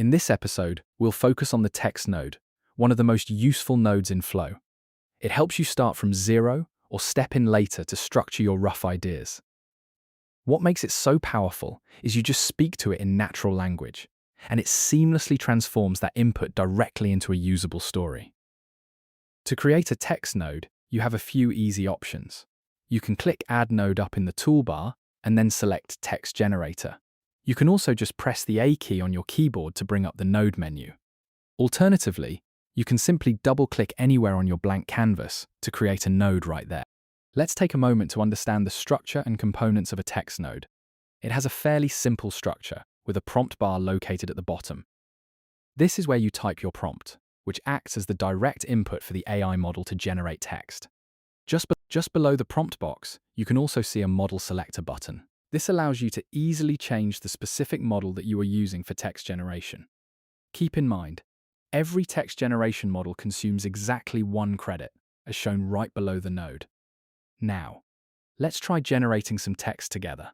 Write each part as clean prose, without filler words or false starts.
In this episode, we'll focus on the text node, one of the most useful nodes in Flow. It helps you start from zero or step in later to structure your rough ideas. What makes it so powerful is you just speak to it in natural language, and it seamlessly transforms that input directly into a usable story. To create a text node, you have a few easy options. You can click Add Node up in the toolbar and then select Text Generator. You can also just press the A key on your keyboard to bring up the node menu. Alternatively, you can simply double-click anywhere on your blank canvas to create a node right there. Let's take a moment to understand the structure and components of a text node. It has a fairly simple structure, with a prompt bar located at the bottom. This is where you type your prompt, which acts as the direct input for the AI model to generate text. Just below the prompt box, you can also see a model selector button. This allows you to easily change the specific model that you are using for text generation. Keep in mind, every text generation model consumes exactly 1 credit, as shown right below the node. Now, let's try generating some text together.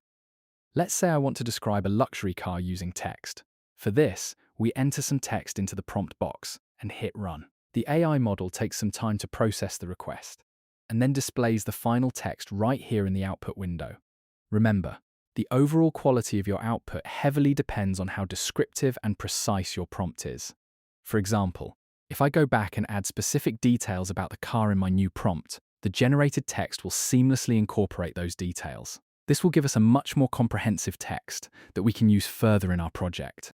Let's say I want to describe a luxury car using text. For this, we enter some text into the prompt box and hit Run. The AI model takes some time to process the request, and then displays the final text right here in the output window. Remember, the overall quality of your output heavily depends on how descriptive and precise your prompt is. For example, if I go back and add specific details about the car in my new prompt, the generated text will seamlessly incorporate those details. This will give us a much more comprehensive text that we can use further in our project.